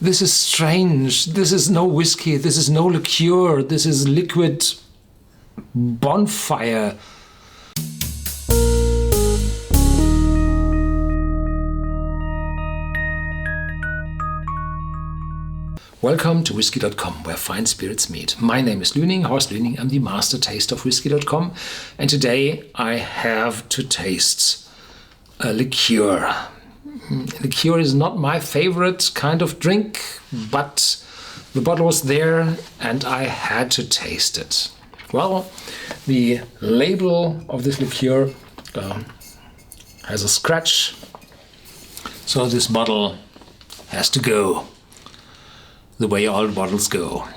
This is strange. This is no whiskey. This is no liqueur. This is liquid bonfire. Welcome to Whisky.com, where fine spirits meet. My name is Lüning, Horst Lüning. I'm the master taster of Whisky.com, and today I have to taste a liqueur. Liqueur is not my favorite kind of drink, but the bottle was there and I had to taste it. Well, the label of this liqueur has a scratch, so this bottle has to go the way all bottles go.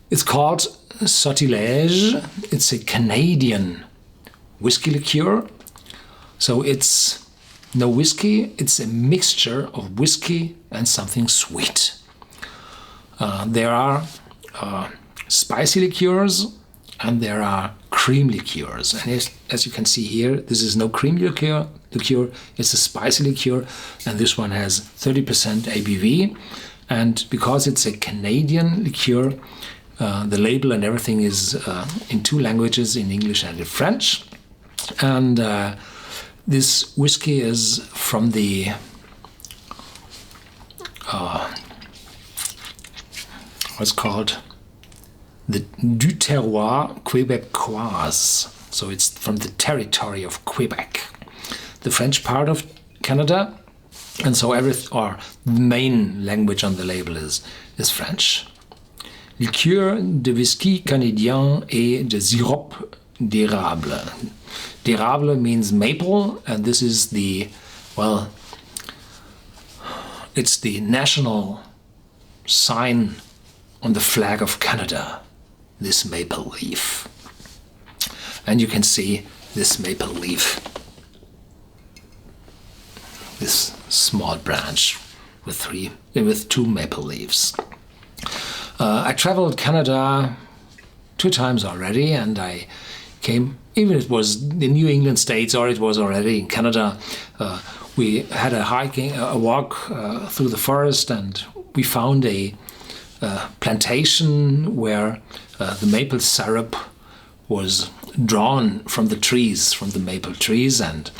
It's called Sortilège. It's a Canadian whiskey liqueur. So it's no whiskey, it's a mixture of whiskey and something sweet. There are spicy liqueurs and there are cream liqueurs. And as you can see here, this is no cream liqueur, it's a spicy liqueur, and this one has 30% ABV. And because it's a Canadian liqueur, the label and everything is in two languages, in English and in French. And this whiskey is from the what's called the du terroir québécois. So it's from the territory of Quebec, the French part of Canada, and so the main language on the label is French. Liqueur de whisky canadien et de sirop d'érable. D'érable means maple, and this is it's the national sign on the flag of Canada, this maple leaf. And you can see this maple leaf, this small branch with two maple leaves. I traveled Canada 2 times already, and I came, even it was the New England states or it was already in Canada, we had a walk through the forest, and we found a plantation where the maple syrup was drawn from the trees, from the maple trees, and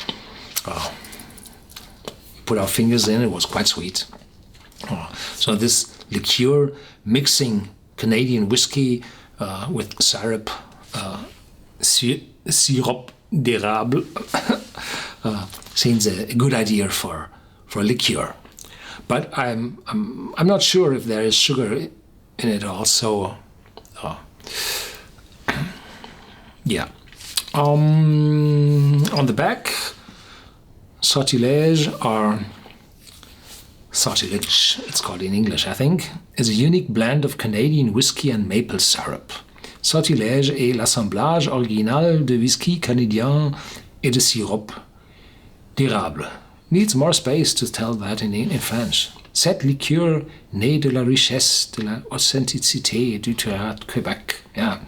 put our fingers in. It was quite sweet. So this liqueur mixing Canadian whiskey with syrup, sirop d'érable, seems a good idea for a liqueur. But I'm not sure if there is sugar in it also. Yeah. On the back, Sortilège, or Sortilège, it's called in English, I think, is a unique blend of Canadian whiskey and maple syrup. Sortilège est l'assemblage original de whisky canadien et de sirop d'érable. Needs more space to tell that in French. Cette liqueur naît de la richesse, de la authenticité du terroir de Quebec. Yeah.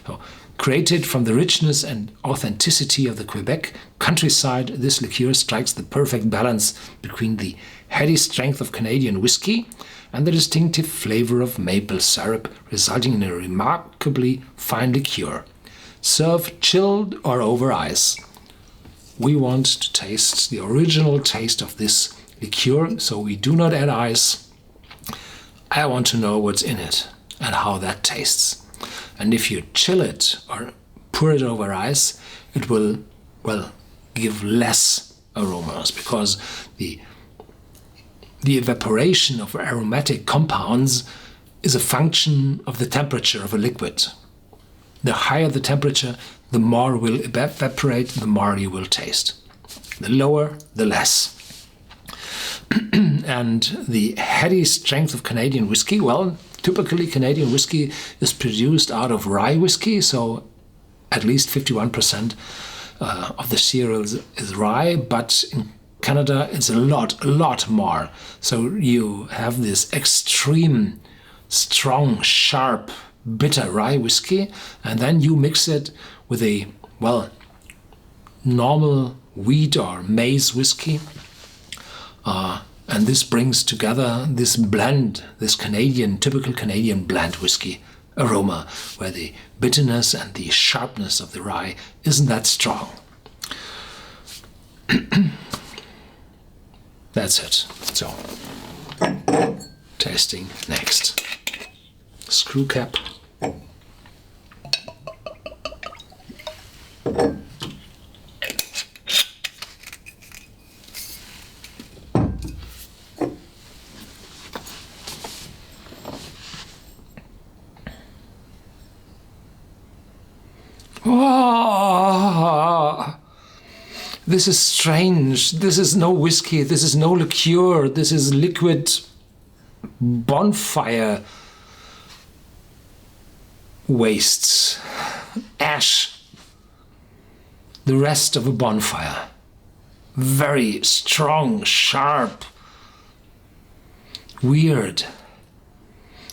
So, created from the richness and authenticity of the Quebec countryside, this liqueur strikes the perfect balance between the heady strength of Canadian whiskey and the distinctive flavor of maple syrup, resulting in a remarkably fine liqueur. Serve chilled or over ice. We want to taste the original taste of this liqueur, so we do not add ice. I want to know what's in it and how that tastes. And if you chill it or pour it over ice, it will, give less aromas, because the evaporation of aromatic compounds is a function of the temperature of a liquid. The higher the temperature, the more will evaporate, the more you will taste. The lower, the less. And the heady strength of Canadian whiskey, typically Canadian whiskey is produced out of rye whiskey, so at least 51% of the cereals is rye, but in Canada it's a lot more. So you have this extreme, strong, sharp, bitter rye whiskey, and then you mix it with a, normal wheat or maize whiskey, And this brings together this blend, this typical Canadian blend whiskey aroma, where the bitterness and the sharpness of the rye isn't that strong. That's it. So, tasting next. Screw cap. Oh, this is strange. This is no whiskey. This is no liqueur. This is liquid bonfire wastes. Ash. The rest of a bonfire. Very strong, sharp, weird.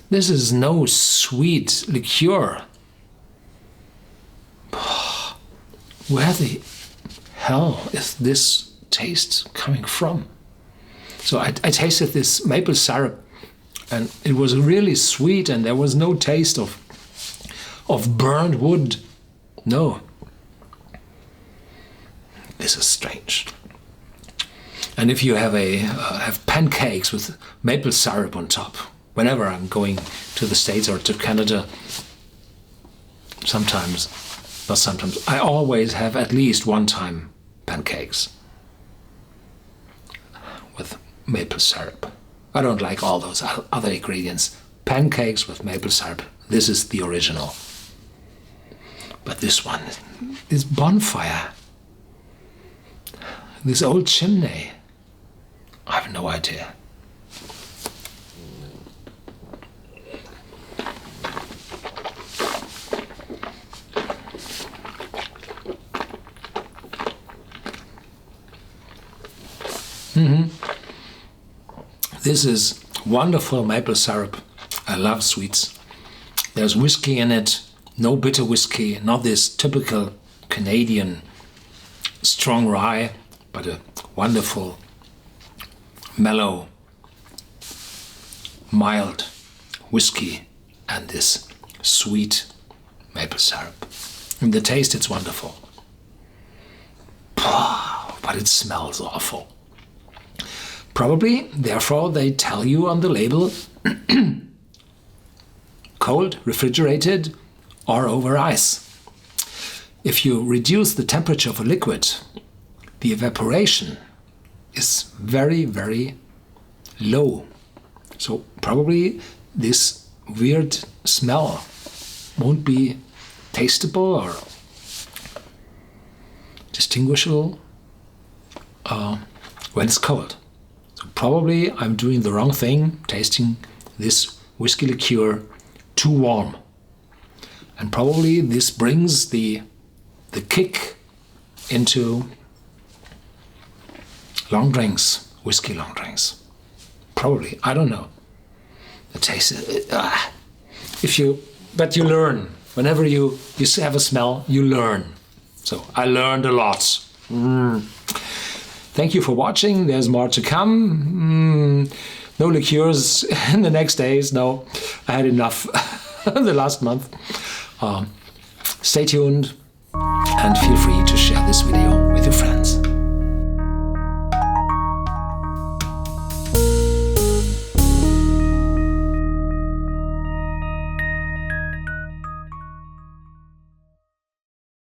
This is no sweet liqueur. Where the hell is this taste coming from? So I tasted this maple syrup, and it was really sweet, and there was no taste of burned wood. No. This is strange. And if you have pancakes with maple syrup on top, whenever I'm going to the States or to Canada, I always have at least one time pancakes with maple syrup. I don't like all those other ingredients. Pancakes with maple syrup. This is the original. But this one, this bonfire, this old chimney, I have no idea. This is wonderful maple syrup. I love sweets. There's whiskey in it, no bitter whiskey, not this typical Canadian strong rye, but a wonderful, mellow, mild whiskey and this sweet maple syrup. In the taste, it's wonderful. But it smells awful. Probably, therefore, they tell you on the label cold, refrigerated, or over ice. If you reduce the temperature of a liquid, the evaporation is very, very low. So probably this weird smell won't be tasteable or distinguishable when it's cold. So probably I'm doing the wrong thing, tasting this whiskey liqueur too warm. And probably this brings the kick into long drinks, whiskey long drinks. Probably, I don't know. The taste, but you learn. Whenever you have a smell, you learn. So I learned a lot. Thank you for watching. There's more to come. No liqueurs in the next days. No, I had enough the last month. Stay tuned and feel free to share this video with your friends.